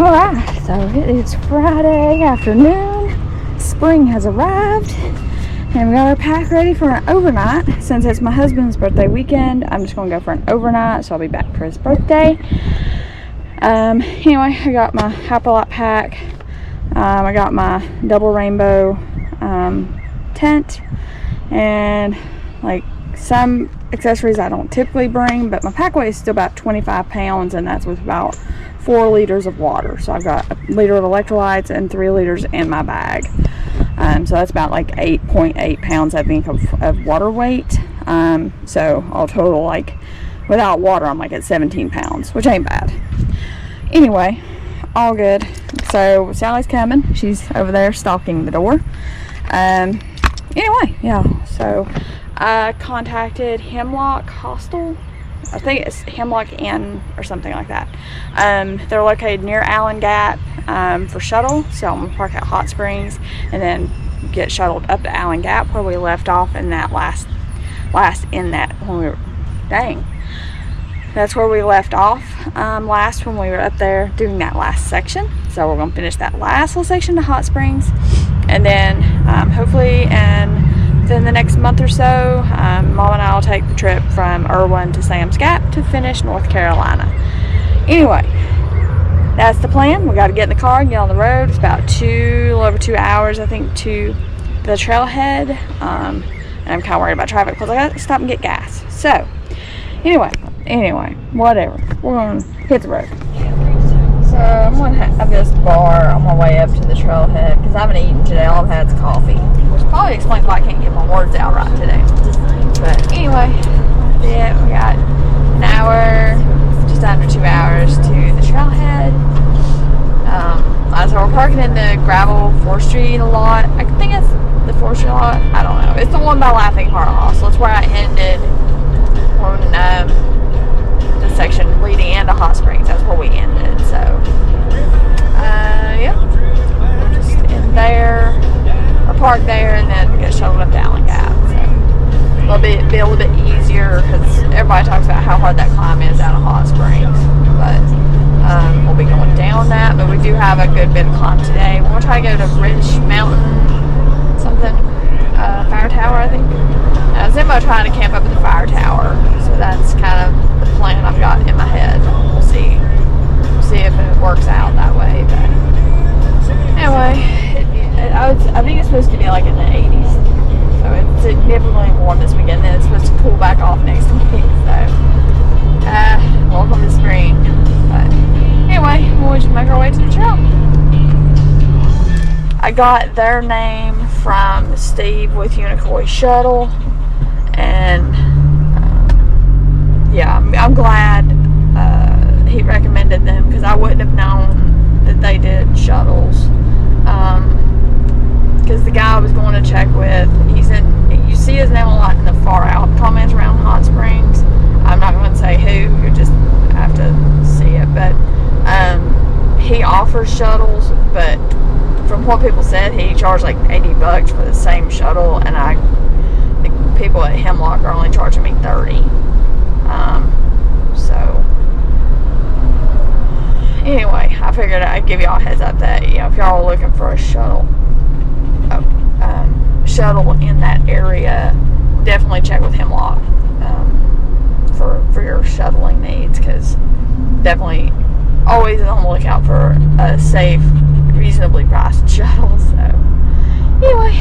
Alright, so it is Friday afternoon. Spring has arrived. And we got our pack ready for an overnight. Since it's my husband's birthday weekend, I'm just going to go for an overnight, so I'll be back for his birthday. Anyway, I got my Hapalot pack. I got my double rainbow tent. And like some accessories I don't typically bring, but my pack weight is still about 25 pounds, and that's with about 4 liters of water. So I've got a liter of electrolytes and 3 liters in my bag. So that's about like 8.8 pounds, I think, of water weight. So all total, like without water, I'm like at 17 pounds, which ain't bad. Anyway, all good. So Sally's coming. She's over there stalking the door. Anyway, yeah. So I contacted Hemlock Hostel. I think it's Hemlock Inn or something like that. They're located near Allen Gap for shuttle. So I'm gonna park at Hot Springs and then get shuttled up to Allen Gap where we left off in that that's where we left off last when we were up there doing that last section. So we're gonna finish that last little section to Hot Springs, and then hopefully within the next month or so, Mom and I will take the trip from Irwin to Sam's Gap to finish North Carolina. Anyway, that's the plan. We got to get in the car and get on the road. It's about a little over 2 hours, I think, to the trailhead. And I'm kind of worried about traffic because I got to stop and get gas. So, anyway, whatever. We're going to hit the road. So I'm going to have this bar on my way up to the trailhead because I haven't eaten today. All I've had is coffee, which probably explains why I can't get my words out right today. But anyway, yeah, we got an hour, just under 2 hours to the trailhead. So we're parking in the gravel forestry lot. I think it's the forestry lot. I don't know. It's the one by Laughing Heart Hostel. It's where I ended when the section leading into Hot Springs. That's where we ended. So, yeah, we're just in there, or parked there, and then get shuttled up to Allen Gap. So it'll be a little bit easier because everybody talks about how hard that climb is out of Hot Springs, but we'll be going down that. But we do have a good bit of climb today. We're gonna try to go to Rich Mountain something, Fire Tower, I think. Zimbo trying to camp up at the Fire Tower, so that's kind of the plan I've got in my head. We'll see if it works out that way. But anyway, I think it's supposed to be like in the 80s, so it's significantly warm this weekend. Then it's supposed to cool back off next week. So welcome to spring. But anyway, we'll just make our way to the trail. I got their name from Steve with Unicoi Shuttle, and yeah, I'm glad he recommended them because I wouldn't have known that they did shuttles. Because the guy I was going to check with, you see his name a lot in the far out comments around Hot Springs. I'm not going to say who, you just have to see it, but he offers shuttles, but from what people said, he charged like $80 for the same shuttle, and the people at Hemlock are only charging me $30. So anyway, I figured I'd give y'all a heads up that, you know, if y'all are looking for a shuttle in that area, definitely check with Hemlock for your shuttling needs, because definitely always on the lookout for a safe, reasonably priced shuttle. So anyway,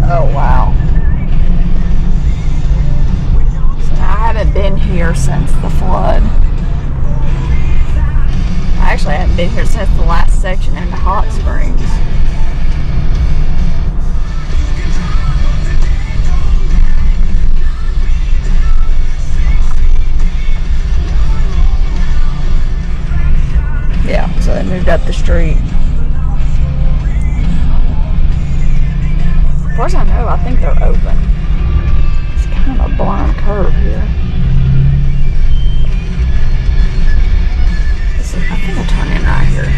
oh wow. So I haven't been here since the flood. I actually haven't been here since the last section into Hot Springs. Yeah, so they moved up the street. As far as I know, I think they're open. It's kind of a blind curve here. I think I'll turn in right here.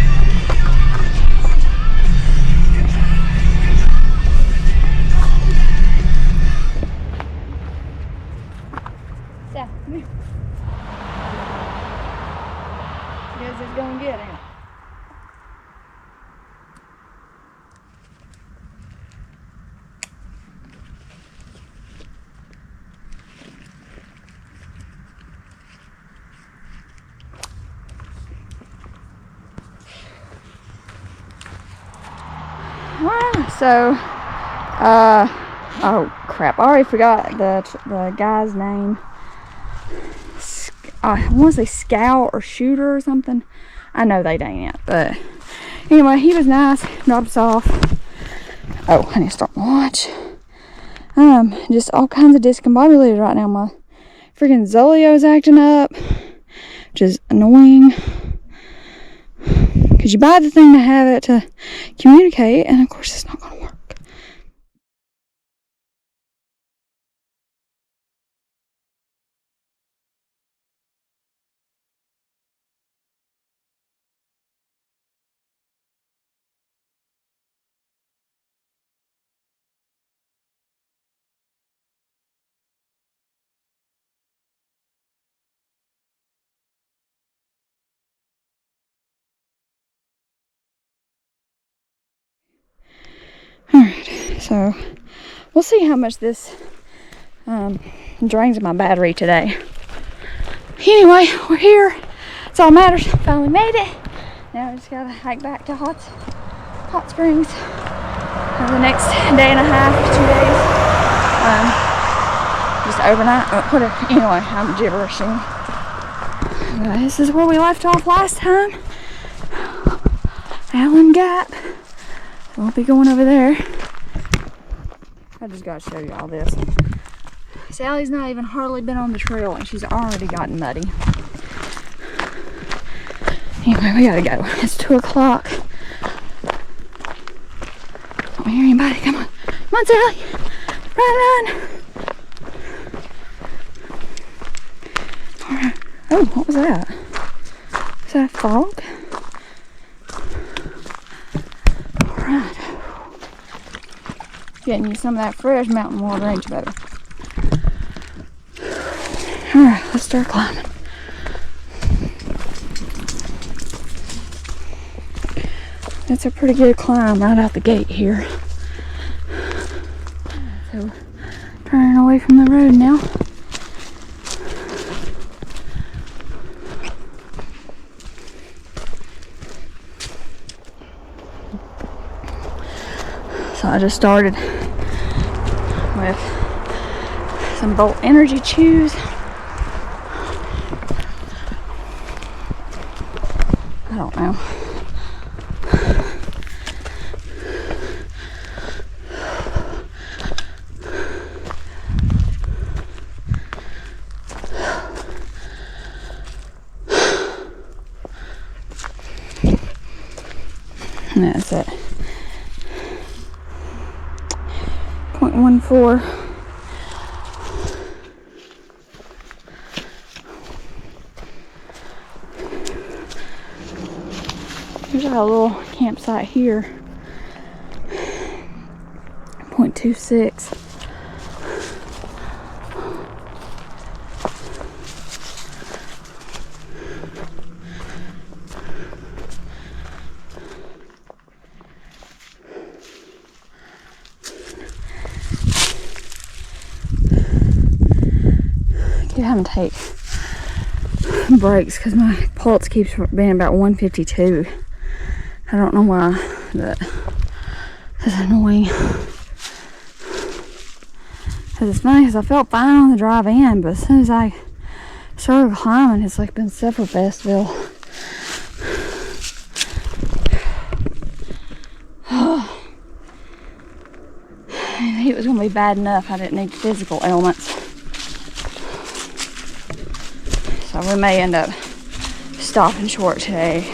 So, oh crap, I already forgot the guy's name. I want to say Scout or Shooter or something. I know they ain't it, but anyway, he was nice, dropped us off. Oh, I need to start my watch. Just all kinds of discombobulated right now. My freaking Zolio's acting up, which is annoying. Because you buy the thing to have it to communicate, and of course it's not going to work. Alright, so we'll see how much this drains my battery today. Anyway, we're here. That's all that matters. Finally made it. Now we just gotta hike back to Hot Springs for the next day and a half, 2 days. Just overnight, whatever. Anyway, I'm gibberishing. This is where we left off last time. Allen Gap. We'll be going over there. I just gotta show you all this. Sally's not even hardly been on the trail and she's already gotten muddy. Anyway, we gotta go. It's 2 o'clock. Don't hear anybody. Come on. Come on, Sally. Run. Alright. Oh, what was that? Was that fog? Alright. Getting you some of that fresh mountain water, ain't you, baby? Alright, let's start climbing. It's a pretty good climb right out the gate here. So, turning away from the road now. So I just started with some Bolt Energy Chews. I don't know. And that's it. 0.14. There's our little campsite here. 0.26. Keep having to take breaks because my pulse keeps being about 152. I don't know why, but it's annoying. Because it's funny because I felt fine on the drive in, but as soon as I started climbing, it's like been Sufferfestville. I knew it was going to be bad enough. I didn't need physical ailments. So we may end up stopping short today.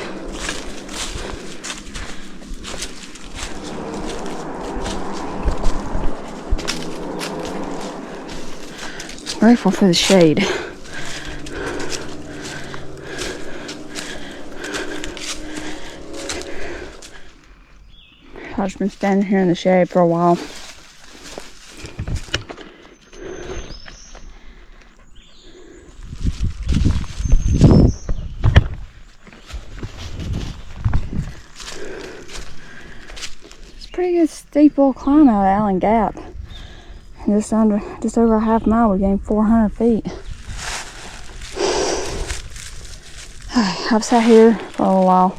Grateful for the shade. I've just been standing here in the shade for a while. It's a pretty good steep little climb out of Allen Gap. Just over a half mile, we gained 400 feet. I've sat here for a little while.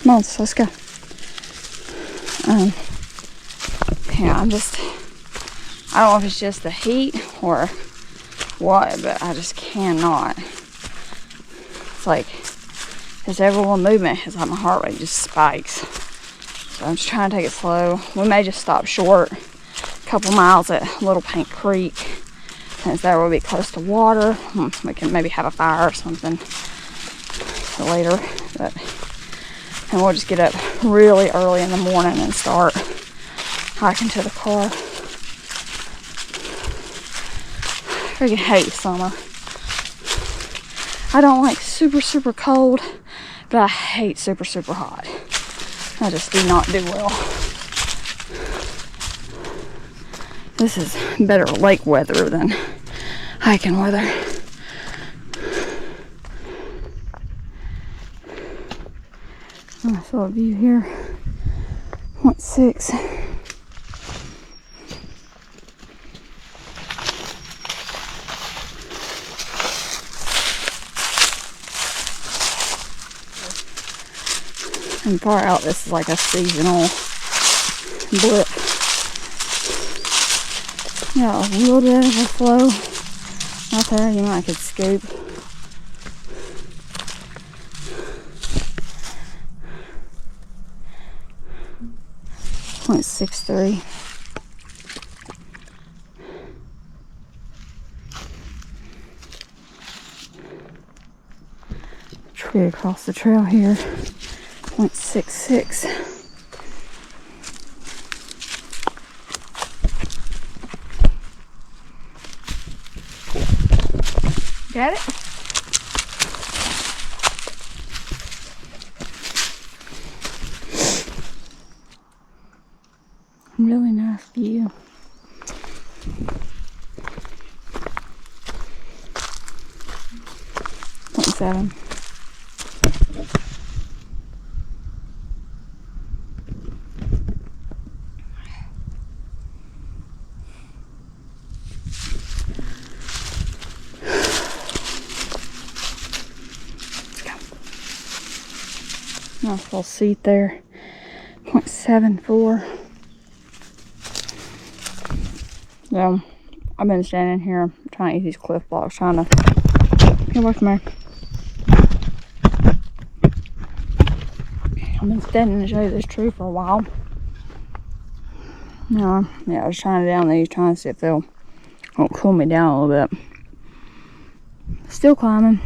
Come on, let's go. Yeah, I don't know if it's just the heat or what, but I just cannot. It's like, just every little movement, it's like my heart rate just spikes. So I'm just trying to take it slow. We may just stop short a couple miles at Little Paint Creek, since there will be close to water. We can maybe have a fire or something later, and we'll just get up really early in the morning and start hiking to the car. Freaking hate summer. I don't like super cold, but I hate super hot. I just do not do well. This is better lake weather than hiking weather. Nice little view here. 0.6. And far out, this is like a seasonal blip. Yeah, a little bit of a flow out there. You might could scoop. .63. Tree across the trail here. 0.66. Got it? Really nice view. .7. Nice little seat there. 0.74. So, I've been standing here trying to eat these Cliff Blocks, trying to get away from me. I've been standing to show you this tree for a while. Yeah, I was trying to down these, trying to see if they'll cool me down a little bit. Still climbing.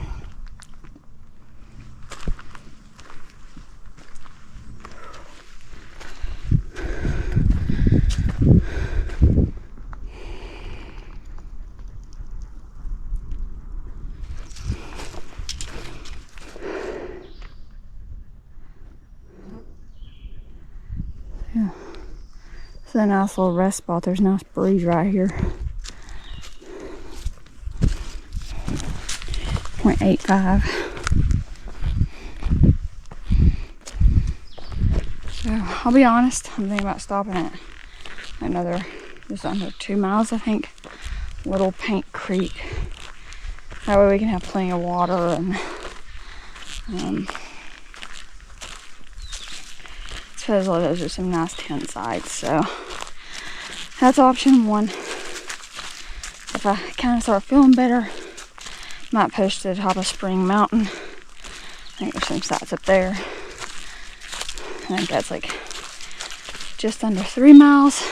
Yeah, it's a nice little rest spot. There's a nice breeze right here. 0.85. So I'll be honest, I'm thinking about stopping at just under 2 miles, I think. Little Paint Creek. That way we can have plenty of water, and supposedly those are some nice tent sites, so that's option one. If I kind of start feeling better, might push to the top of Spring Mountain. I think there's some sites up there. I think that's like just under 3 miles.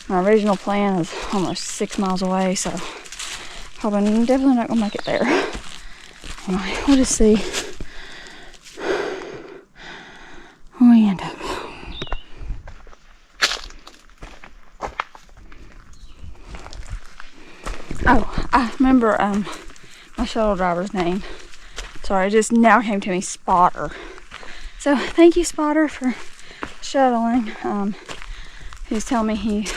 My original plan is almost 6 miles away, so definitely not gonna make it there. Anyway, we'll just see where we end up. Oh, I remember my shuttle driver's name. Sorry, it just now came to me, Spotter. So thank you, Spotter, for shuttling. He's telling me he's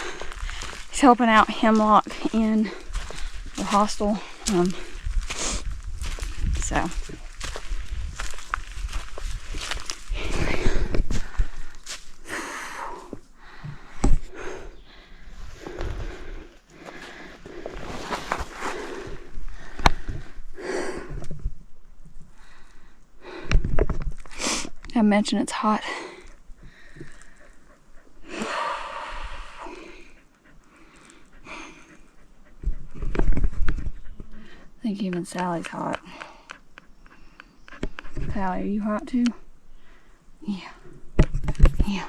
helping out Hemlock in the hostel. So I mentioned it's hot think even Sally's hot. Sally, are you hot too? Yeah. Yeah.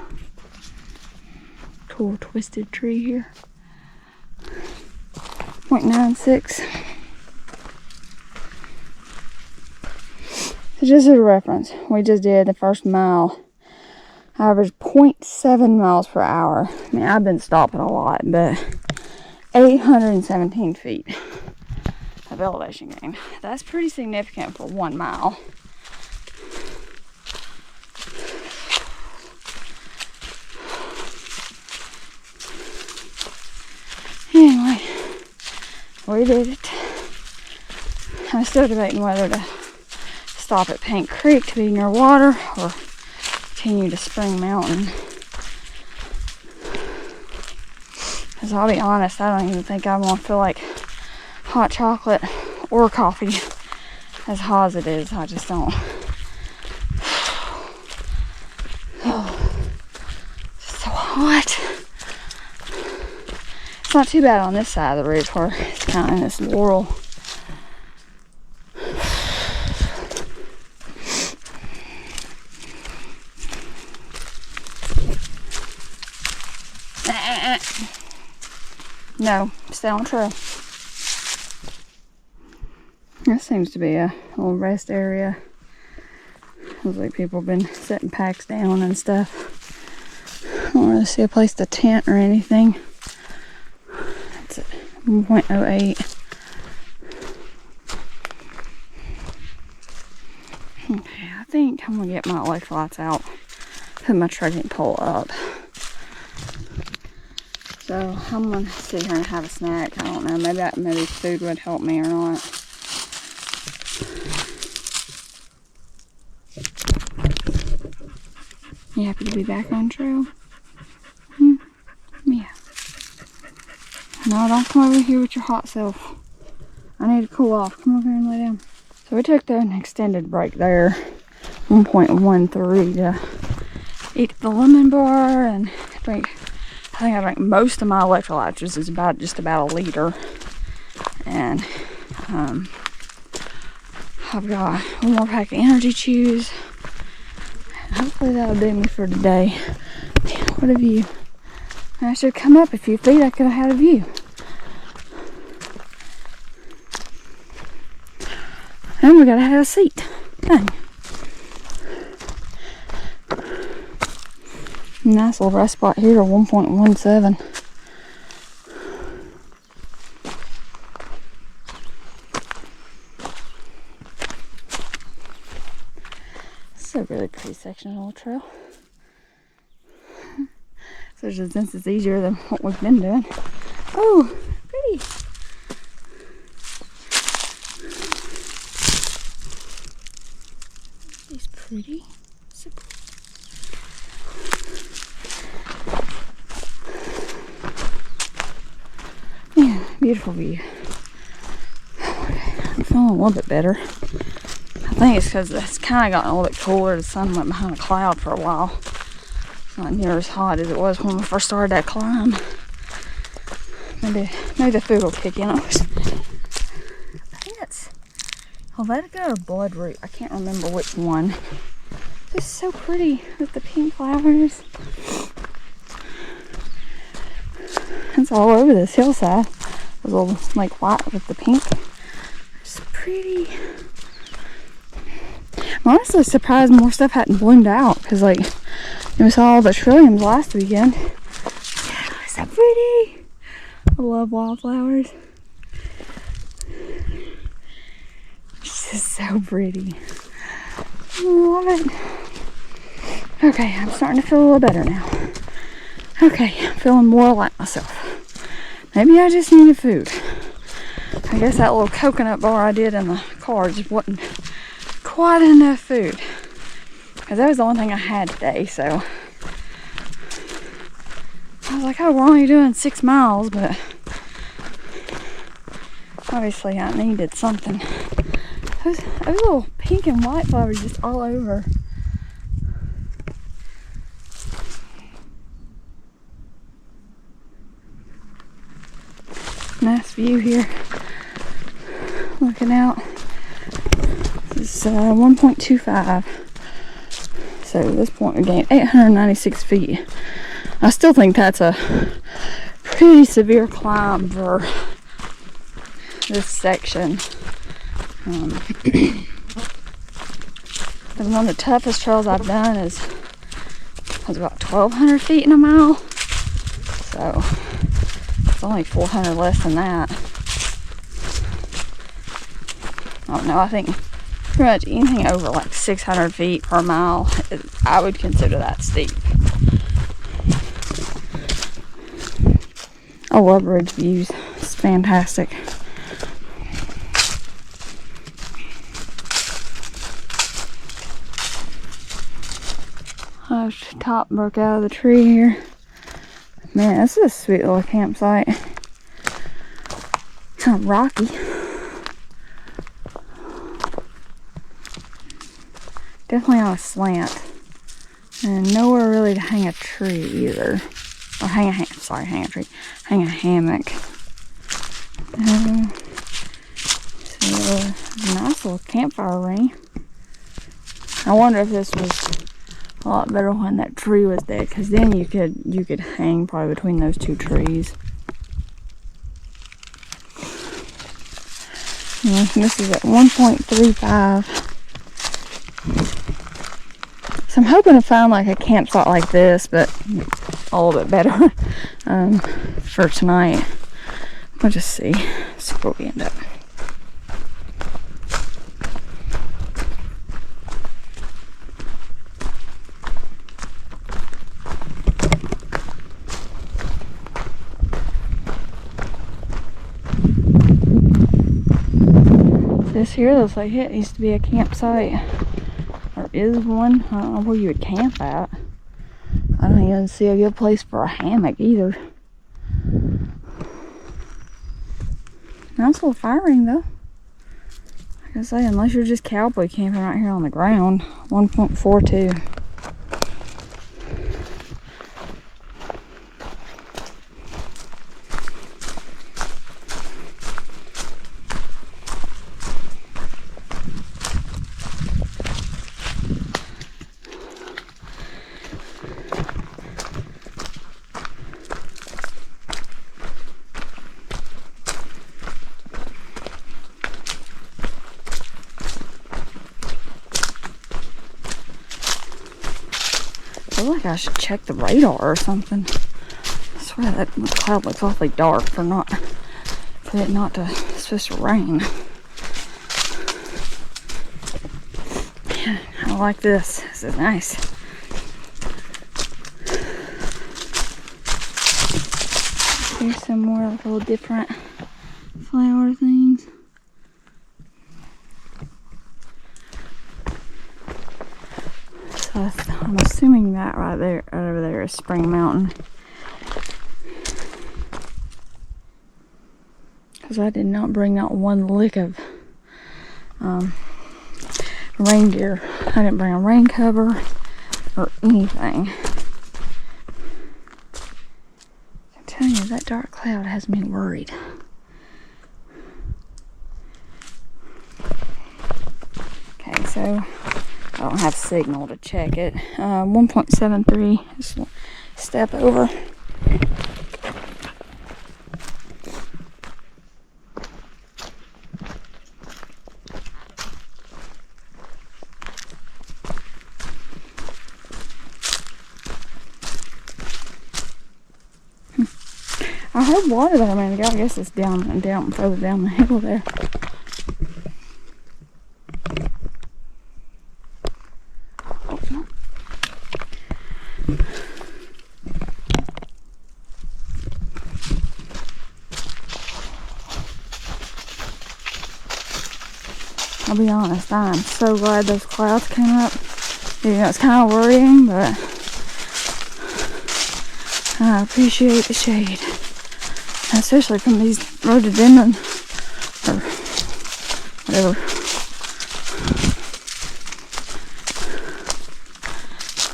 Cool twisted tree here. 0.96. So just as a reference, we just did the first mile. Average 0.7 miles per hour. I mean, I've been stopping a lot, but 817 feet of elevation gain. That's pretty significant for 1 mile. Anyway, we did it. I'm still debating whether to stop at Paint Creek to be near water or continue to Spring Mountain. Because I'll be honest, I don't even think I want to feel like hot chocolate or coffee as hot as it is. I just don't. Oh, it's so hot. It's not too bad on this side of the ridge where it's kind of in this laurel. No, stay on trail. This seems to be a little rest area. Looks like people have been setting packs down and stuff. I don't really see a place to tent or anything. It's at 1.08. Okay, I think I'm gonna get my electrolytes out, put my trekking pole up. So I'm gonna sit here and have a snack. I don't know, maybe food would help me or not. You happy to be back on trail? Yeah. No, don't come over here with your hot self. I need to cool off. Come over here and lay down. So we took an extended break there, 1.13 to eat the lemon bar and drink. I think I drank most of my electrolytes, which is just about a liter. And I've got one more pack of energy chews. Hopefully that'll do me for today. What a view. I should come up a few feet, I could have had a view. And we gotta have a seat. Dang. Nice little rest spot here, 1.17. It's a really pretty section of the old trail. So since it's easier than what we've been doing. Oh, pretty. It's pretty. So pretty. Yeah, beautiful view. I'm feeling a little bit better. I think it's because it's kind of gotten a little bit cooler. The sun went behind a cloud for a while. It's not near as hot as it was when we first started that climb. Maybe the food will kick in. I think it's Helvetica or Bloodroot. I can't remember which one. It's so pretty with the pink flowers. It's all over this hillside. A little like white with the pink. It's pretty. I'm honestly surprised more stuff hadn't bloomed out because like we saw all the trilliums last weekend. Yeah, it's so pretty. I love wildflowers. It's just so pretty. I love it. Okay, I'm starting to feel a little better now. Okay, I'm feeling more like myself. Maybe I just needed food. I guess that little coconut bar I did in the car just wasn't quite enough food. Because that was the only thing I had today, so. I was like, oh, we're only doing 6 miles, but obviously I needed something. Those little pink and white flowers just all over. Nice view here. looking out. This is 1.25. So at this point we gained 896 feet. I still think that's a pretty severe climb for this section. And one of the toughest trails I've done was about 1,200 feet in a mile. So it's only 400 less than that. I don't know, I think pretty much anything over like 600 feet per mile, I would consider that steep. I love ridge views. It's fantastic. Oh, top broke out of the tree here. Man, this is a sweet little campsite. Kind of rocky. Definitely on a slant. And nowhere really to hang a tree either. Or hang a tree. Hang a hammock. So, nice little campfire ring. I wonder if this was a lot better when that tree was there, because then you could hang probably between those two trees. And this is at 1.35. So I'm hoping to find like a campsite like this, but a little bit better for tonight. We'll just see where we end up. This here looks like it used to be a campsite, or is one. I don't know where you would camp at. I don't even see a good place for a hammock either. Nice little fire ring though. Like I say, unless you're just cowboy camping right here on the ground. 1.42. I feel like I should check the radar or something. I swear that cloud looks awfully dark for it not to, it's supposed to rain. Yeah, I like this. This is nice. Here's some more like little different flower things. So I'm assuming that right there, right over there, is Spring Mountain. Because I did not bring not one lick of rain gear. I didn't bring a rain cover or anything. I'm telling you, that dark cloud has me worried. Okay, so I don't have signal to check it. 1.73, just step over. I heard water there a minute ago. I guess it's down further down the hill there. I'll be honest, I'm so glad those clouds came up. You know, it's kind of worrying, but I appreciate the shade. Especially from these rhododendron, or whatever.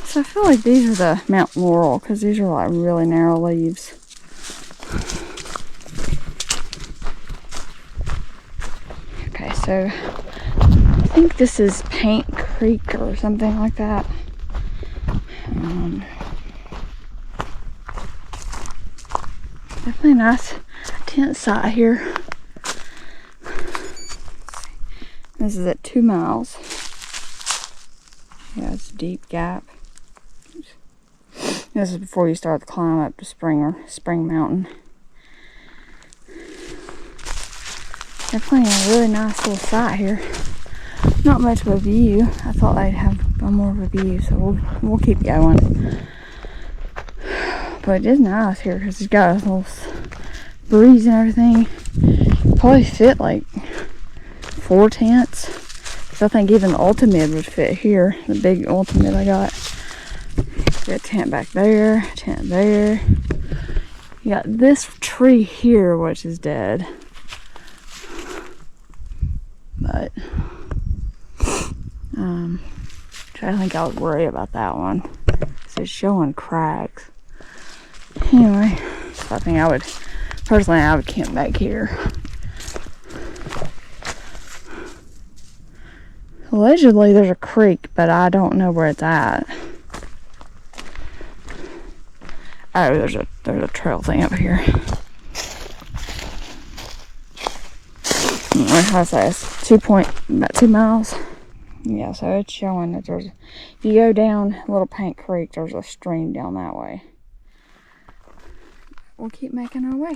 So I feel like these are the Mount Laurel, because these are like really narrow leaves. Okay, so I think this is Paint Creek or something like that. Definitely a nice tent site here. This is at 2 miles. Yeah, it's a deep gap. This is before you start the climb up to Spring Mountain. Definitely a really nice little site here. Not much of a view. I thought they'd have more of a view, so we'll keep going. But it is nice here because it's got a little breeze and everything. Probably fit like 4 tents. So I think even the ultimate would fit here. The big ultimate I got. Got a tent back there, tent there. You got this tree here, which is dead. But I think I would worry about that one. It's showing cracks. Anyway, so I think I would camp back here. Allegedly there's a creek, but I don't know where it's at. Oh, there's a trail thing up here. How to say it's about 2 miles. Yeah, so it's showing that if you go down Little Paint Creek, there's a stream down that way. We'll keep making our way.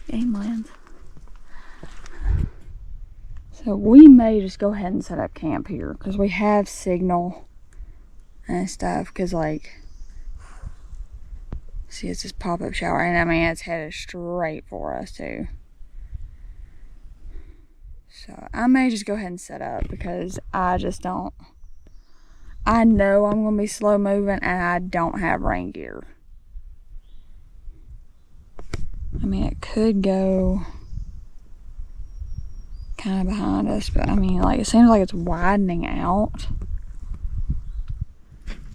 Game lands. So we may just go ahead and set up camp here because we have signal and stuff. Because like, see, it's this pop-up shower, and I mean it's headed straight for us too. So I may just go ahead and set up because I just don't. I know I'm gonna be slow moving, and I don't have rain gear. I mean, it could go kind of behind us, but I mean, like, it seems like it's widening out.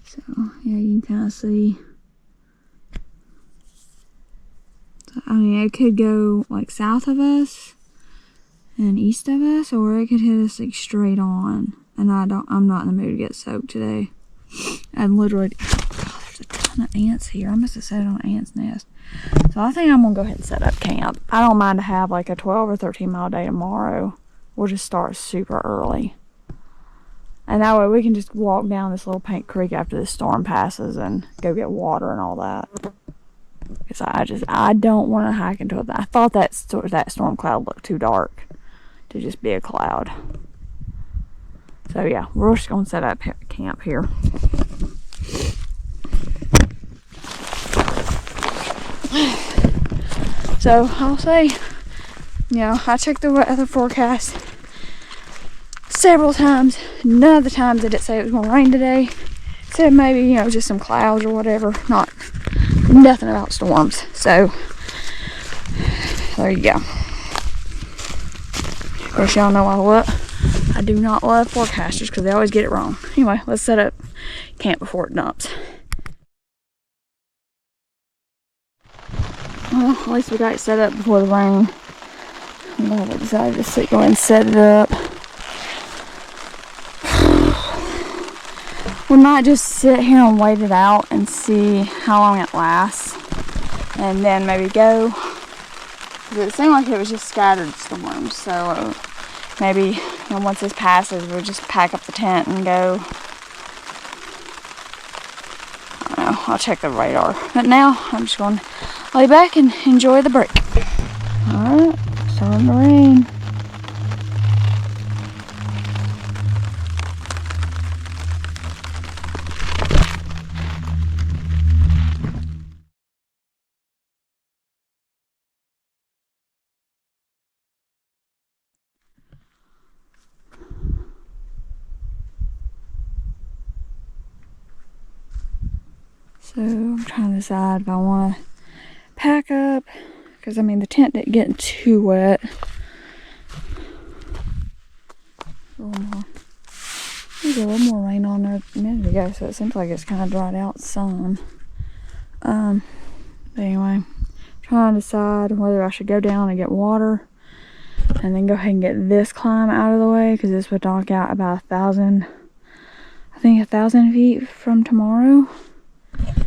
So yeah, you can kind of see. So, I mean, it could go like south of us and east of us, or it could hit us like straight on. And I'm not in the mood to get soaked today. And literally, oh God, there's a ton of ants here. I must have set it on an ant's nest. So I think I'm gonna go ahead and set up camp. I don't mind to have like a 12 or 13 mile day tomorrow. We'll just start super early. And that way we can just walk down this Little Paint Creek after this storm passes and go get water and all that. Because I don't want to hike into it. I thought that storm cloud looked too dark to just be a cloud. So yeah, we're just gonna set up camp here. So I'll say, you know, I checked the weather forecast several times. None of the times did it say it was gonna rain today. It said maybe, you know, just some clouds or whatever. Nothing about storms. So there you go. Of course, y'all know I do not love forecasters because they always get it wrong. Anyway, let's set up camp before it dumps. Well, at least we got it set up before the rain. I'm glad I decided to go ahead and set it up. We might just sit here and wait it out and see how long it lasts. And then maybe go. Because it seemed like it was just scattered storms. So maybe, you know, once this passes, we'll just pack up the tent and go. I don't know. I'll check the radar. But now I'm just going to lay back and enjoy the break. Alright, starting to rain. So I'm trying to decide if I want to pack up, because I mean the tent didn't get too wet. There's a little more rain on there a minute ago, so it seems like it's kind of dried out some. But anyway, trying to decide whether I should go down and get water and then go ahead and get this climb out of the way, because this would knock out about 1,000, I think 1,000 feet from tomorrow.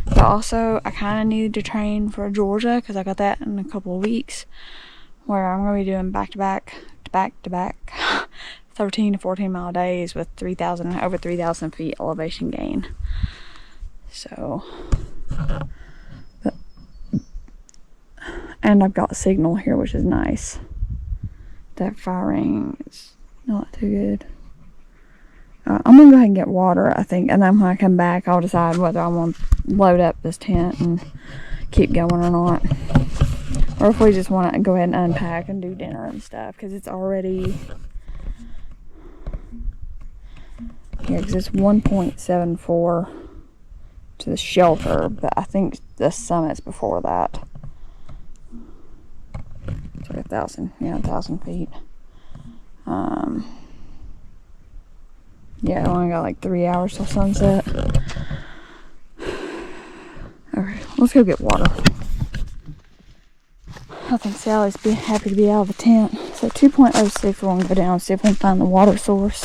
But also I kind of needed to train for Georgia, because I got that in a couple of weeks, where I'm going to be doing back to back 13 to 14 mile days with over 3,000 feet elevation gain. So, and I've got signal here, which is nice. That firing is not too good. I'm gonna go ahead and get water, I think, and then when I come back I'll decide whether I want to load up this tent and keep going or not, or if we just want to go ahead and unpack and do dinner and stuff, because it's already, yeah, because it's 1.74 to the shelter, but I think the summit's before that. So 1,000 feet. Yeah, I only got like 3 hours till sunset. Okay, let's go get water. I think Sally's be happy to be out of the tent. So 2.06, we're gonna go down and see if we can find the water source.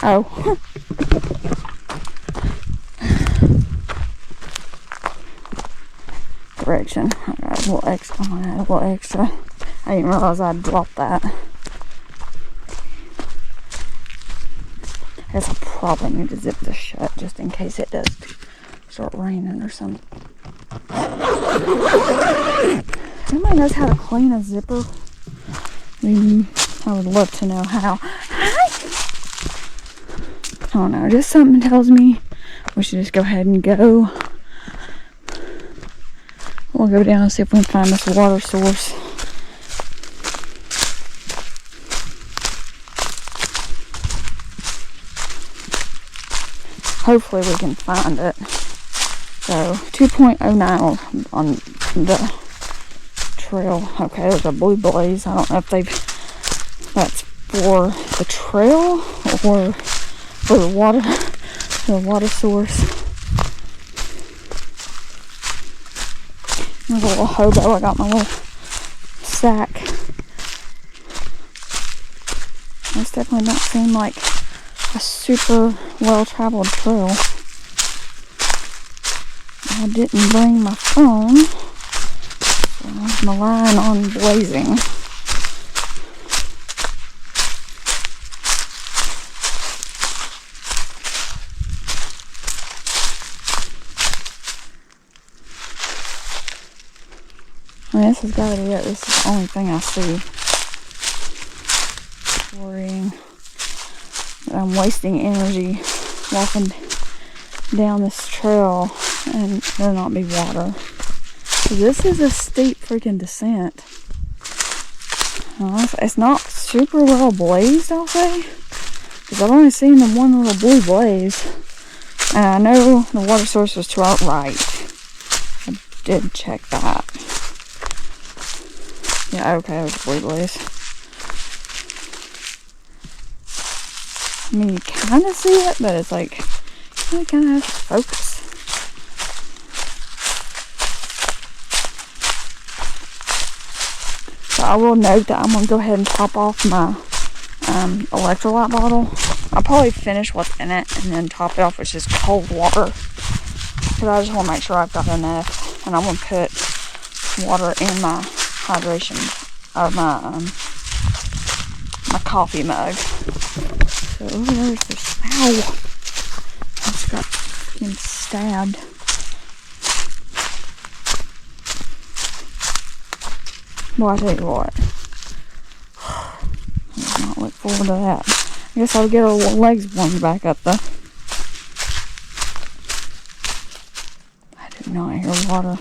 Oh. Correction. I got a little extra. I had a little extra. I didn't realize I'd dropped that. I guess I probably need to zip this shut just in case it does start raining or something. Somebody knows how to clean a zipper? I would love to know how. I don't know, just something tells me we should just go ahead and go. We'll go down and see if we can find this water source. Hopefully we can find it. So 2.09 on the trail. Okay, there's a blue blaze. I don't know if that's for the trail or for the water source. There's a little hobo. I got my little sack. This definitely don't seem like a super well-traveled trail. I didn't bring my phone, so my line on blazing. I mean, this has got to be it. This is the only thing I see. Worrying that I'm wasting energy walking down this trail and there not be water. So this is a steep freaking descent. It's not super well blazed, I'll say, because I've only seen the one little blue blaze, and I know the water source was to our right. I did check that. Yeah, okay, it was a blue blaze. I mean, you kind of see it, but it's like, you kind of have to focus. So I will note that I'm going to go ahead and top off my electrolyte bottle. I'll probably finish what's in it and then top it off with just cold water, because I just want to make sure I've got enough. And I'm going to put water in my hydration of my coffee mug. So there's this. Ow! I just got fucking stabbed. Well, I tell you what. I did not look forward to that. I guess I'll get our legs warmed back up though. I do not hear water.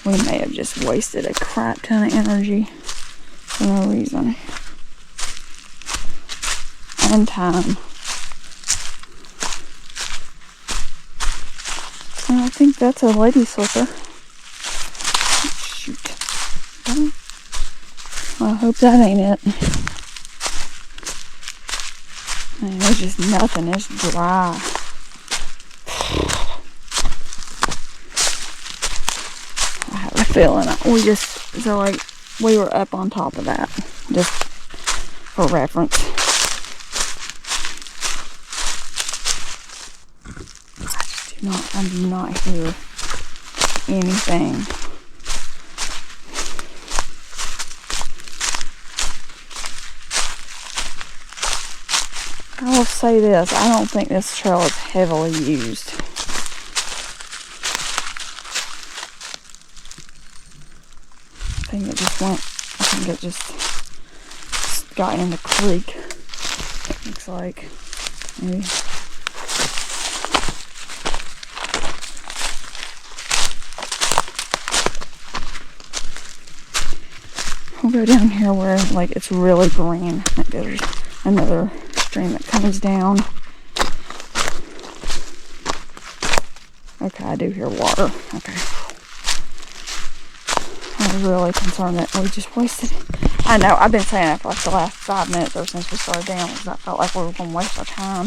We may have just wasted a crap ton of energy for no reason. And time. And I think that's a lady slipper. Shoot. I hope that ain't it. I mean, there's just nothing. It's dry. I have a feeling we were up on top of that, just for reference. I do not hear anything. I will say this, I don't think this trail is heavily used. I think it just got in the creek. Looks like, maybe. We'll go down here where like it's really green. Like there's another stream that comes down. Okay, I do hear water. Okay. I'm really concerned that we just wasted it. I know, I've been saying that for like the last 5 minutes or since we started down, because I felt like we were going to waste our time.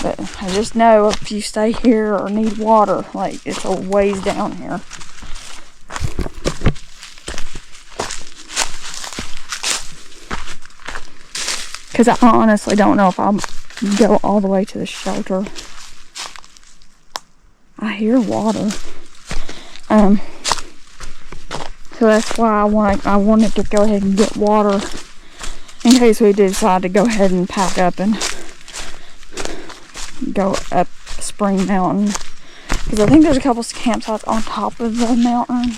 But I just know if you stay here or need water, like it's a ways down here. Because I honestly don't know if I'll go all the way to the shelter. I hear water. So that's why I wanted to go ahead and get water in case we decide to go ahead and pack up and go up Spring Mountain. Because I think there's a couple campsites on top of the mountain.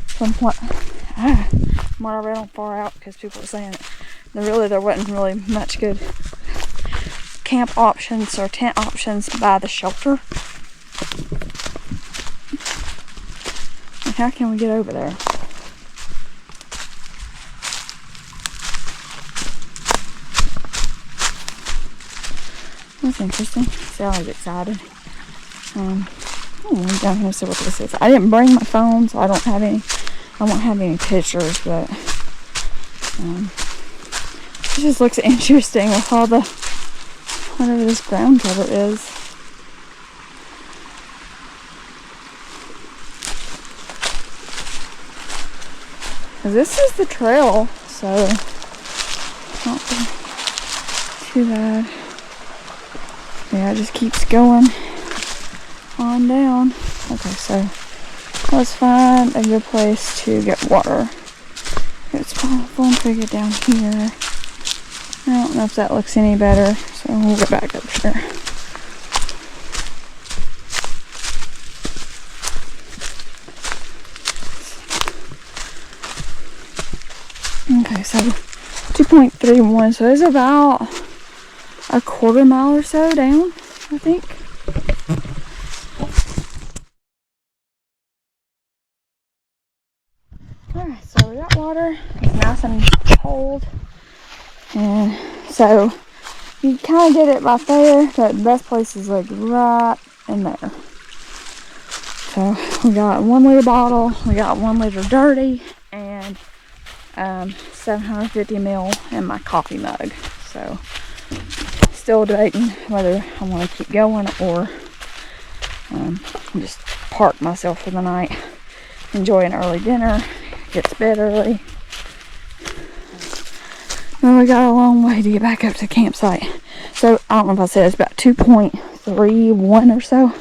From what I read on Far Out, because people were saying that there wasn't really much good camp options or tent options by the shelter. And how can we get over there? That's interesting. Sally's excited. I'm down here to see what this is. I didn't bring my phone, so I won't have any pictures, but it just looks interesting with all the whatever this ground cover is. This is the trail, so not too bad. Yeah, it just keeps going on down. Okay, so let's find a good place to get water. It's probably to get down here. I don't know if that looks any better, so we'll get back up here. Okay, so 2.31, so it's about a quarter mile or so down, I think. Alright, so we got water. It's nice and cold. And so you kind of get it right there, but the best place is like right in there. So we got 1 liter bottle, we got 1 liter dirty, and 750 ml in my coffee mug. So still debating whether I want to keep going or just park myself for the night, enjoy an early dinner, get to bed early. And we got a long way to get back up to the campsite. So I don't know if I said it's about 2.31 or so.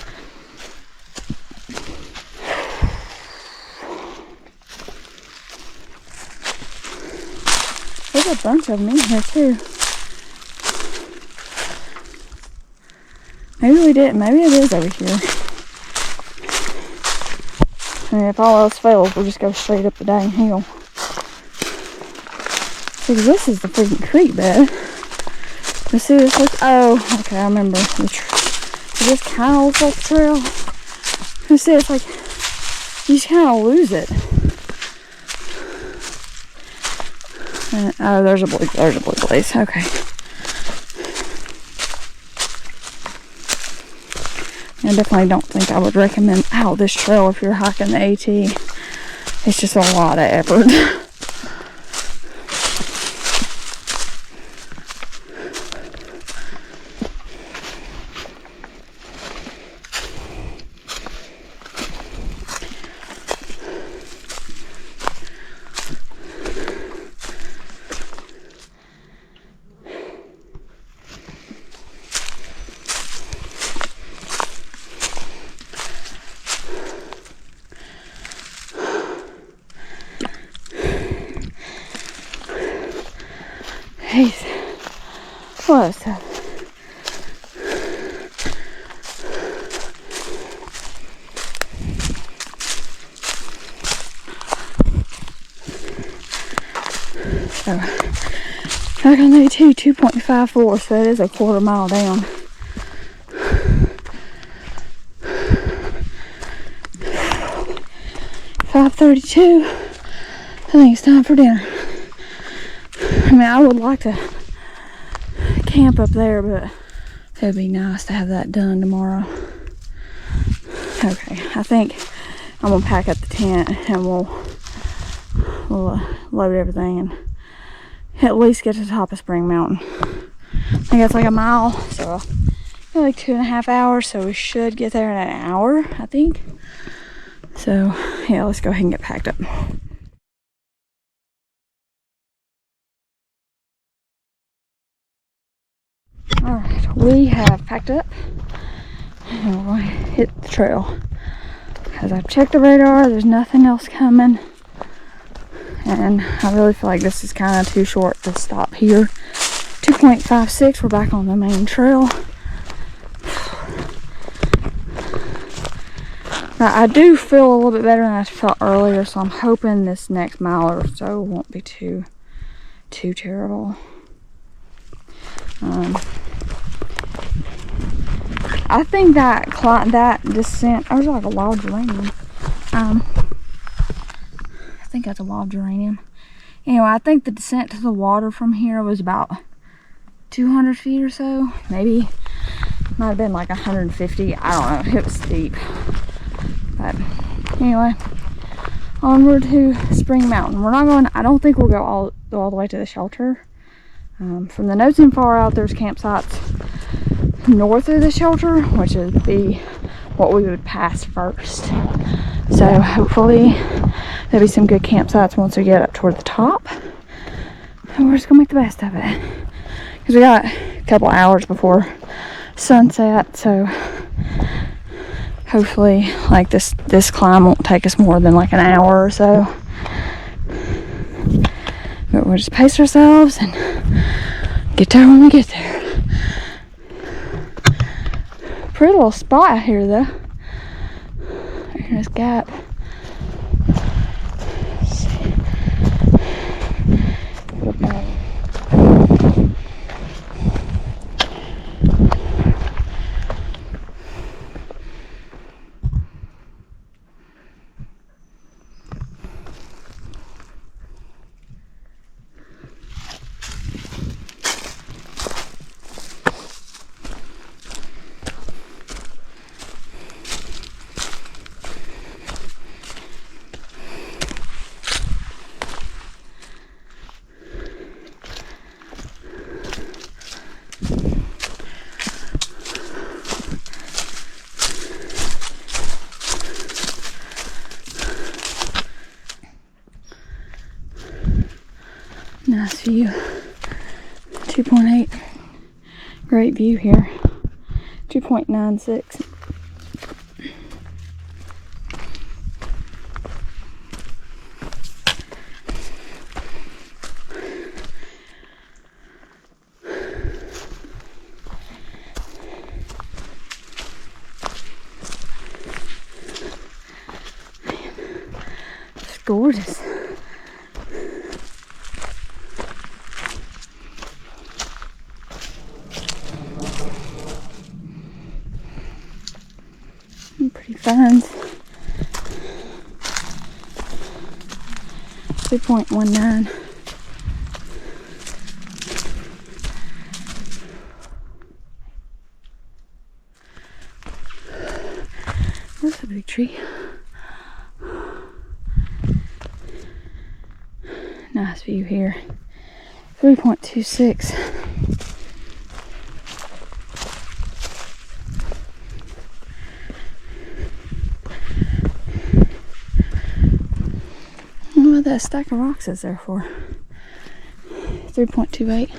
There's a bunch of them in here too. Maybe we didn't. Maybe it is over here. And if all else fails, we'll just go straight up the dang hill. See, this is the freaking creek bed. You see this looks, oh, okay, I remember. This kind of looks like the trail. You see, it's like, you just kind of lose it. And, oh, there's a blue place, okay. I definitely don't think I would recommend out this trail if you're hiking the AT. It's just a lot of effort. Jeez. What is that? So, back on 82, 2.54, so that is a quarter mile down. $5:32. I think it's time for dinner. I mean, I would like to camp up there, but it'd be nice to have that done tomorrow. Okay, I think I'm gonna pack up the tent and we'll load everything and at least get to the top of Spring Mountain. I think it's like a mile, so like 2.5 hours, so we should get there in an hour, I think. So yeah, let's go ahead and get packed up. Alright, we have packed up and we're going to hit the trail. As I've checked the radar, there's nothing else coming. And I really feel like this is kind of too short to stop here. 2.56, we're back on the main trail. Now, I do feel a little bit better than I felt earlier, so I'm hoping this next mile or so won't be too terrible. I think that descent, there's like a wild geranium. I think that's a wild geranium. Anyway, I think the descent to the water from here was about 200 feet or so. Maybe, might have been like 150. I don't know, it was steep. But anyway, onward to Spring Mountain. We're not going, I don't think we'll go all the way to the shelter. From the notes in far out, there's campsites north of the shelter, which would be what we would pass first. So hopefully there'll be some good campsites once we get up toward the top. And we're just gonna make the best of it. Because we got a couple hours before sunset, so hopefully like this climb won't take us more than like an hour or so. But we'll just pace ourselves and get there when we get there. Pretty little spot here though. Here's gap. Let's see. Nice view. 2.8. Great view here. 2.96. It's gorgeous. Pretty ferns. 3.19. That's a big tree. Nice view here. 3.26. What that stack of rocks is there for? 3.28.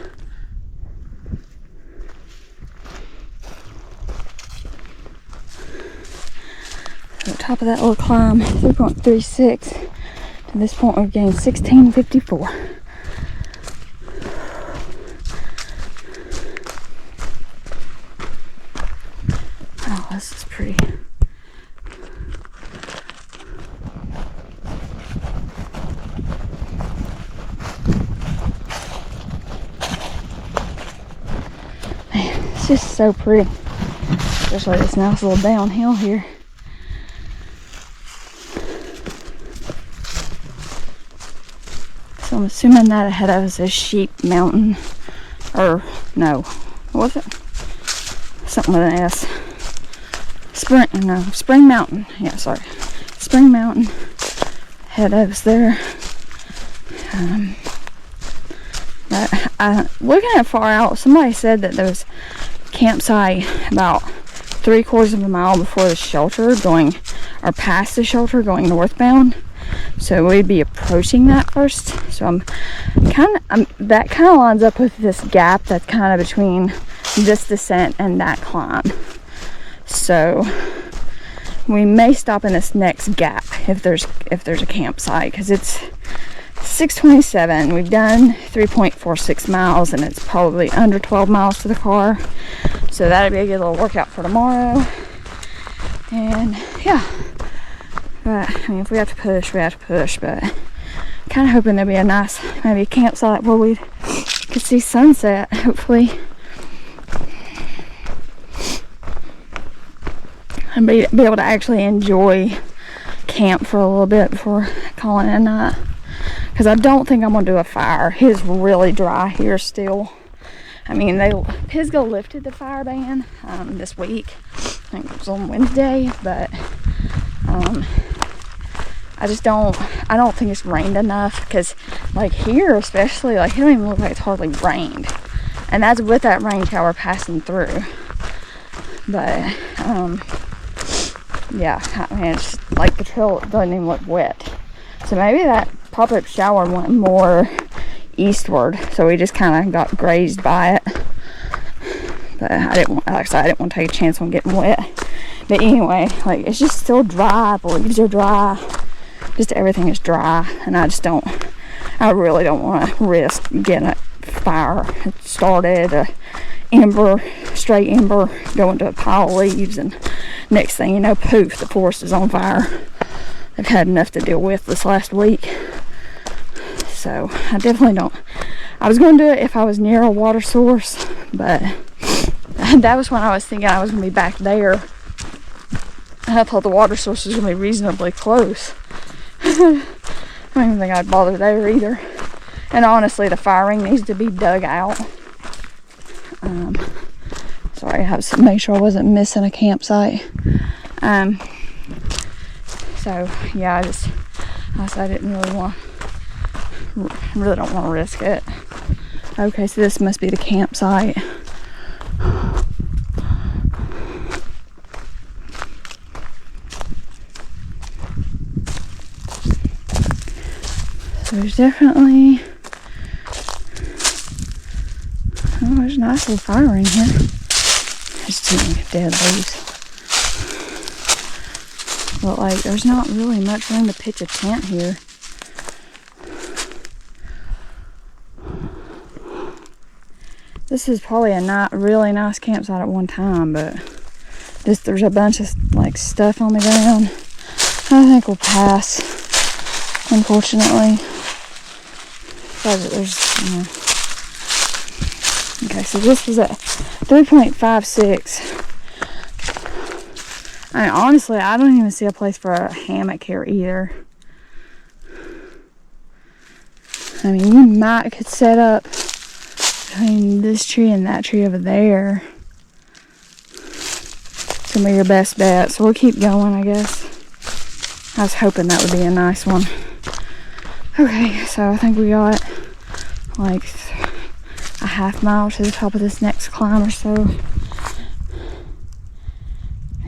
So top of that little climb, 3.36. To this point we've gained 1654. this is pretty. Man, it's just so pretty. Especially this nice little downhill here. So I'm assuming that ahead of us is Sheep Mountain. Or, no. What was it? Something with an S. Spring Mountain. Yeah, sorry. Spring Mountain. Ahead of us there. Looking at far out, somebody said that there was a campsite about 3/4 of a mile before the shelter or past the shelter going northbound. So we'd be approaching that first. So that kind of lines up with this gap that's kind of between this descent and that climb. So we may stop in this next gap if there's a campsite, because it's 6:27. We've done 3.46 miles, and it's probably under 12 miles to the car. So that'd be a good little workout for tomorrow. And yeah. But, I mean, if we have to push, we have to push. But kind of hoping there'll be a nice, maybe a campsite where we could see sunset, hopefully. And be able to actually enjoy camp for a little bit before calling it a night. Because I don't think I'm going to do a fire. It is really dry here still. I mean, Pisgah lifted the fire ban this week. I think it was on Wednesday. But I don't think it's rained enough, because like here especially, like it don't even look like it's hardly rained, and that's with that rain shower passing through. But yeah, I mean, it's just, like the trail doesn't even look wet, so maybe that pop-up shower went more eastward, so we just kind of got grazed by it. But I didn't want to take a chance on getting wet. But anyway, like it's just still dry, the leaves are dry, just everything is dry, and I really don't want to risk getting a fire started, straight ember, going to a pile of leaves, and next thing you know, poof, the forest is on fire. I've had enough to deal with this last week. So I definitely don't. I was going to do it if I was near a water source, but that was when I was thinking I was going to be back there. I thought the water source was going to be reasonably close. I don't even think I'd bother there either. And honestly, the fire ring needs to be dug out. Sorry, I have to make sure I wasn't missing a campsite. So yeah, I didn't really don't want to risk it. Okay, so this must be the campsite. So there's definitely, oh, there's a nice little fire in here. There's too many dead leaves. But like, there's not really much room to pitch a tent here. This is probably a really nice campsite at one time, but there's a bunch of like stuff on the ground. I think we'll pass, unfortunately. There's, okay, so this was at 3.56. I mean, honestly, I don't even see a place for a hammock here either. I mean, you could set up between this tree and that tree over there. It's gonna be your best bet, so we'll keep going, I guess. I was hoping that would be a nice one. Okay, so I think we got like a half mile to the top of this next climb or so.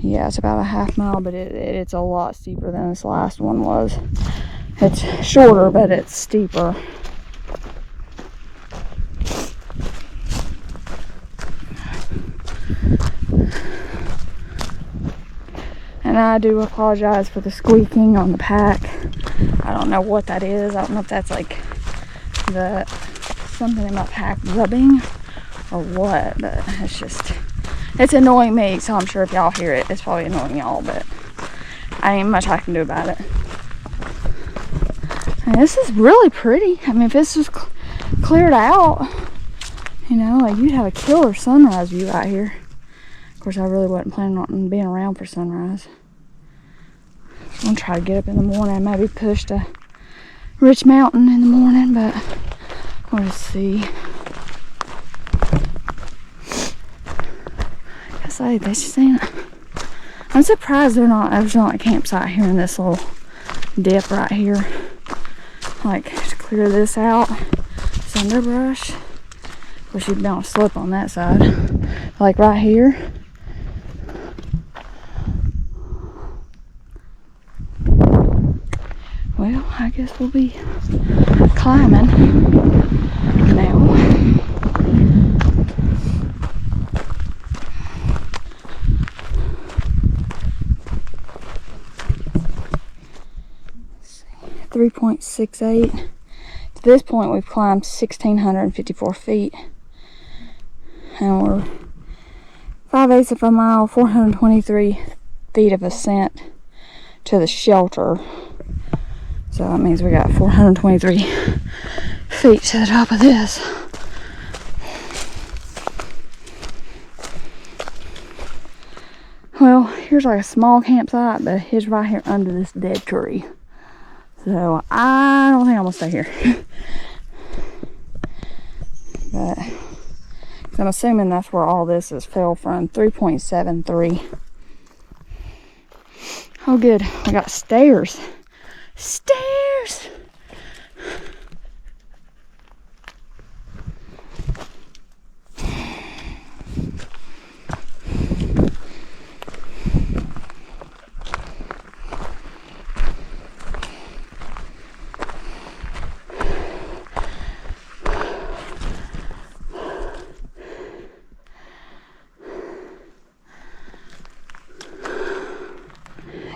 Yeah, it's about a half mile, but it's a lot steeper than this last one was. It's shorter, but it's steeper. And I do apologize for the squeaking on the pack. I don't know what that is. I don't know if that's like something in my pack rubbing or what, but It's annoying me, so I'm sure if y'all hear it, it's probably annoying y'all, but I ain't much I can do about it. And this is really pretty. I mean, if this was cleared out, you know, like you'd have a killer sunrise view out here. Of course, I really wasn't planning on being around for sunrise. I'm gonna try to get up in the morning, maybe push to Rich Mountain in the morning, but we'll just see. I say, they just ain't. I'm surprised there's not a campsite here in this little dip right here. Like, to clear this out, this underbrush. Of course, you'd be on a slope on that side. Like right here. Well, I guess we'll be climbing now. Let's see, 3.68. To this point, we've climbed 1,654 feet. And we're 5/8 of a mile, 423 feet of ascent to the shelter. So that means we got 423 feet to the top of this. Well, here's like a small campsite, but it's right here under this dead tree. So I don't think I'm gonna stay here. But I'm assuming that's where all this is fell from. 3.73. Oh good, we got stairs. Stairs!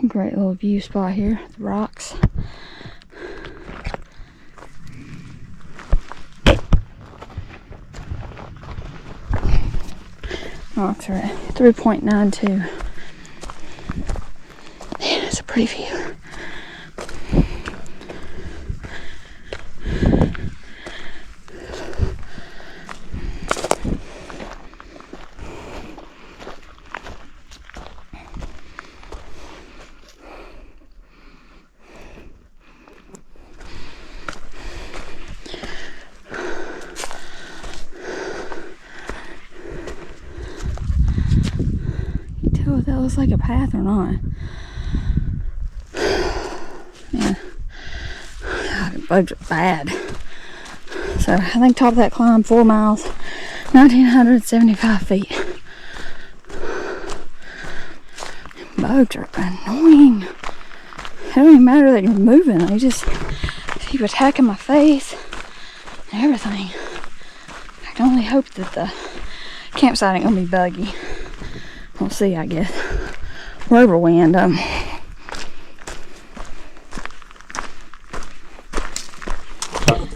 Great little view spot here, the rocks. Rocks are at 3.92. Man, it's a pretty view. If that looks like a path or not. Man, God, bugs are bad. So I think top of that climb, 4 miles, 1,975 feet. Bugs are annoying. It don't even matter that you're moving. They just keep attacking my face and everything. I can only hope that the campsite ain't gonna be buggy. We'll see, I guess, wherever we end up.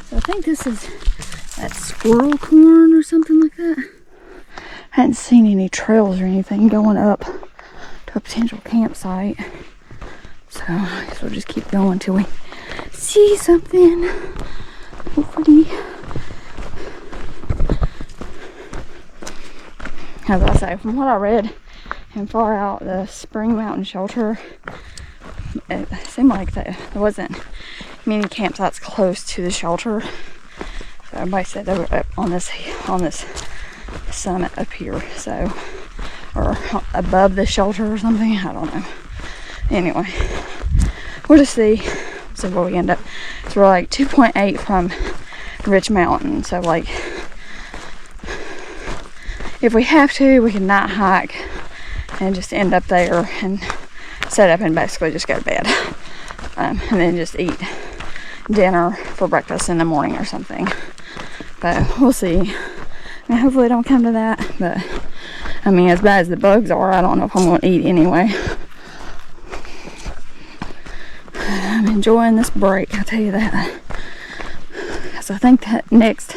So I think this is that squirrel corn or something like that. I hadn't seen any trails or anything going up to a potential campsite. So I guess we'll just keep going until we see something. Hopefully. As I say, from what I read, and far out the Spring Mountain Shelter, it seemed like there wasn't many campsites close to the shelter. So everybody said they were up on this summit up here, so, or above the shelter or something. I don't know. Anyway, we'll just see where we end up. So we're like 2.8 from Rich Mountain. So like, if we have to, we can night hike and just end up there and set up and basically just go to bed. And then just eat dinner for breakfast in the morning or something. But we'll see. I mean, hopefully it don't come to that. But, I mean, as bad as the bugs are, I don't know if I'm going to eat anyway. I'm enjoying this break, I'll tell you that. Because I think that next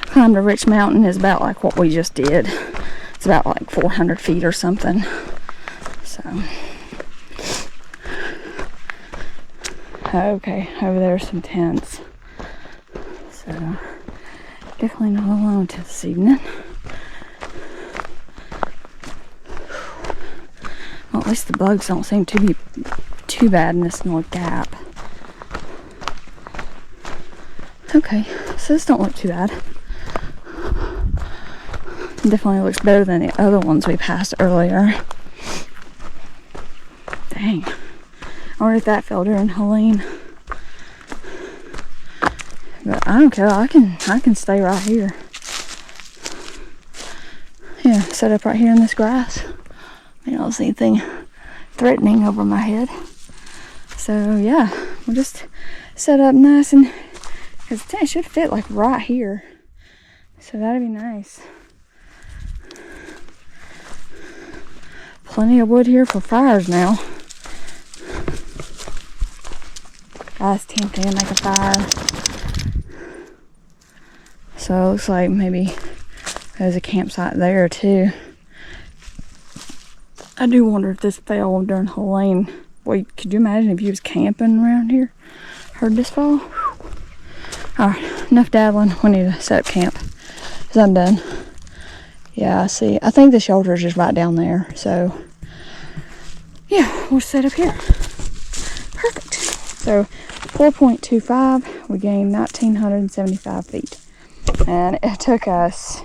climb to Rich Mountain is about like what we just did. It's about like 400 feet or something. So, okay, over there's some tents. So, definitely not alone this evening. Well, at least the bugs don't seem to be too bad in this little gap. Okay, so this don't look too bad. It definitely looks better than the other ones we passed earlier. Dang. I wonder if that fell during Helene. But I don't care. I can stay right here. Yeah, set up right here in this grass. I don't see anything threatening over my head. So yeah, we'll just set up nice, and because the tent should fit like right here. So that'd be nice. Plenty of wood here for fires now. Guys tent in make a fire. So it looks like maybe there's a campsite there too. I do wonder if this fell during Helene. Boy, could you imagine if you was camping around here? Heard this fall? Alright, enough dabbling. We need to set up camp. Because I'm done. Yeah, I see. I think the shelter is just right down there. So, yeah, we'll set up here. Perfect. So, 4.25. We gained 1,975 feet. And it took us,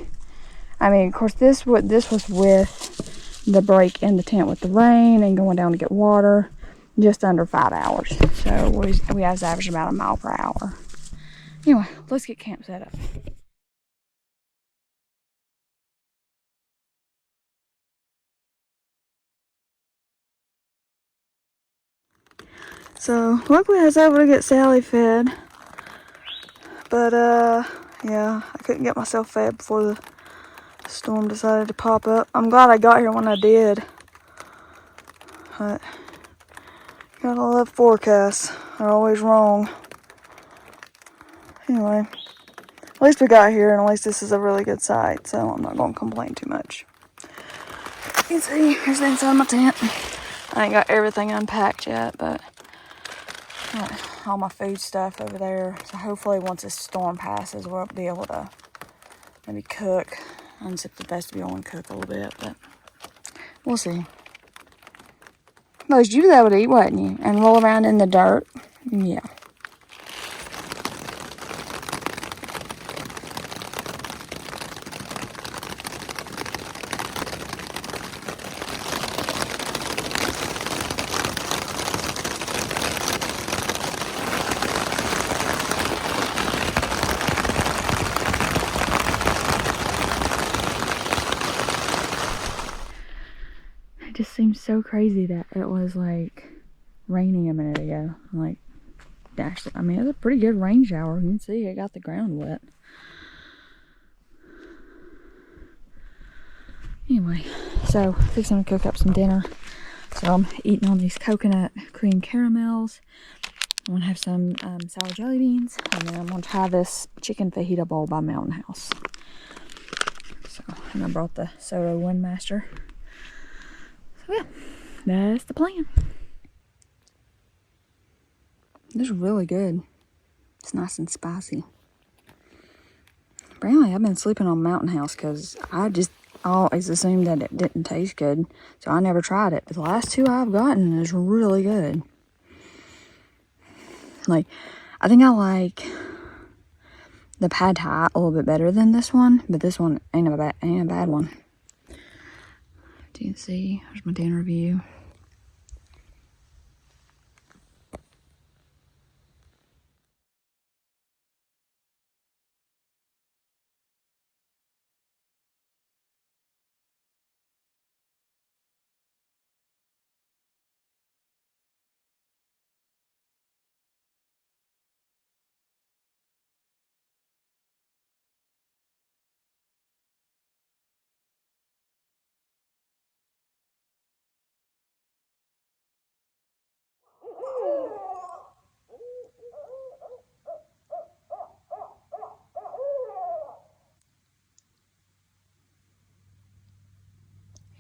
I mean, of course, this was with the break in the tent with the rain and going down to get water, just under 5 hours. So we averaged about 1 mile per hour. Anyway, let's get camp set up. So luckily I was able to get Sally fed, but yeah, I couldn't get myself fed before the storm decided to pop up. I'm glad I got here when I did. But gotta love forecasts. They're always wrong. Anyway, at least we got here, and at least this is a really good site, so I'm not gonna complain too much. You can see, here's the inside of my tent. I ain't got everything unpacked yet, but got all my food stuff over there. So hopefully once this storm passes, we'll be able to maybe cook, unzip the vestibule and cook a little bit, but we'll see. Most you was able to eat, wasn't you? And roll around in the dirt. Yeah. It just seems so crazy that it was like raining a minute ago. Like, actually, I mean, it was a pretty good rain shower. You can see it got the ground wet. Anyway, so fixing to cook up some dinner. So I'm eating on these coconut cream caramels. I'm gonna have some sour jelly beans, and then I'm gonna try this chicken fajita bowl by Mountain House. So, and I brought the Soto Windmaster. So yeah, that's the plan. This is really good. It's nice and spicy. Apparently, I've been sleeping on Mountain House because I just always assumed that it didn't taste good, so I never tried it. But the last two I've gotten is really good. Like, I think I like the pad thai a little bit better than this one, but this one ain't a bad one. Do you see? Here's my dinner view.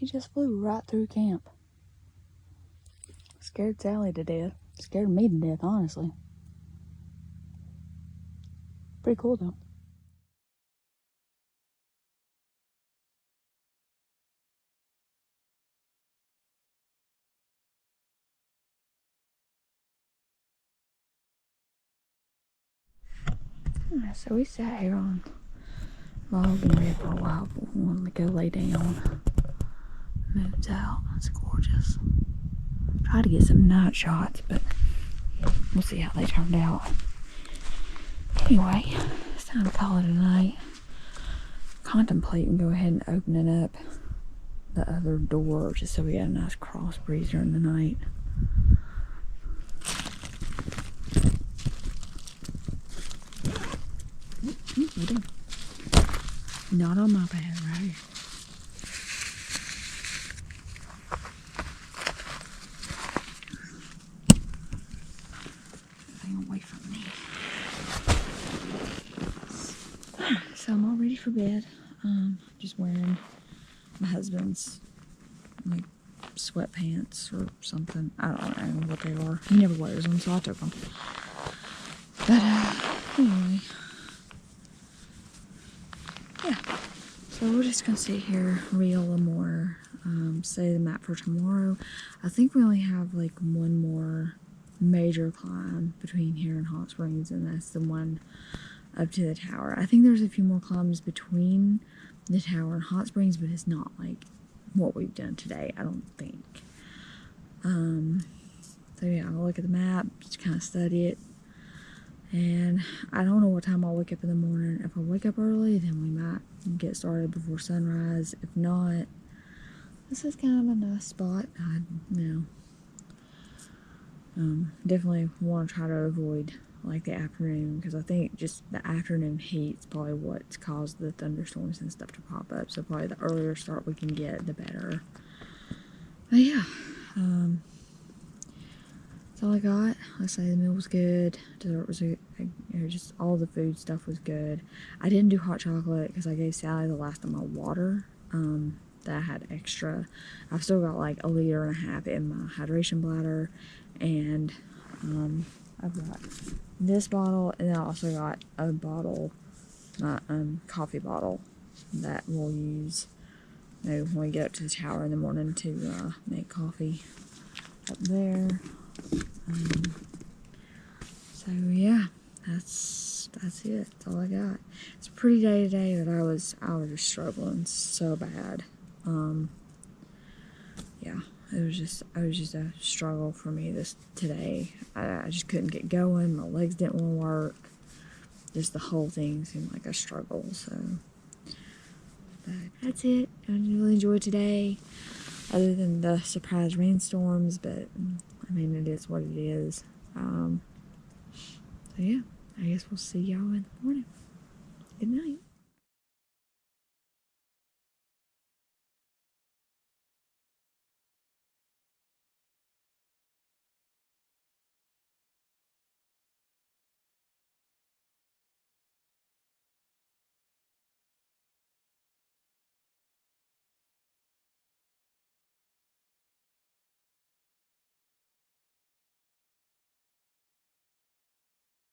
He just flew right through camp. Scared Sally to death. Scared me to death, honestly. Pretty cool, though. So we sat here on log and red for a while, but we wanted to go lay down. Moon's out. It's gorgeous. Tried to get some night shots, but we'll see how they turned out. Anyway, it's time to call it a night. Contemplating go ahead and opening up the other door just so we had a nice cross breeze during the night. Not on my bed, right? Stay away from me. So I'm all ready for bed. Just wearing my husband's like sweatpants or something. I don't know what they are. He never wears them, so I took them. But anyway. Yeah, so we're just gonna sit here, reel them more, say the map for tomorrow. I think we only have like one more major climb between here and Hot Springs, and that's the one up to the tower. I think there's a few more climbs between the tower and Hot Springs, but it's not like what we've done today, I don't think. So yeah, I'll look at the map, just kind of study it. And I don't know what time I'll wake up in the morning. If I wake up early, then we might get started before sunrise. If not, this is kind of a nice spot. Definitely want to try to avoid like the afternoon, because I think just the afternoon heat is probably what's caused the thunderstorms and stuff to pop up. So probably the earlier start we can get, the better. But yeah, that's all I got. I say the meal was good. Dessert was good. Just all the food stuff was good. I didn't do hot chocolate because I gave Sally the last of my water that I had extra. I've still got like 1.5 liters in my hydration bladder, and I've got this bottle, and then I also got a bottle, coffee bottle that we'll use when we get up to the tower in the morning to make coffee up there. So yeah, that's it. That's all I got. It's a pretty day today, but I was just struggling so bad. Yeah, it was just a struggle for me today. I just couldn't get going. My legs didn't want to work. Just the whole thing seemed like a struggle. So, but that's it. I really enjoyed today, other than the surprise rainstorms. But I mean, it is what it is. So yeah, I guess we'll see y'all in the morning. Good night.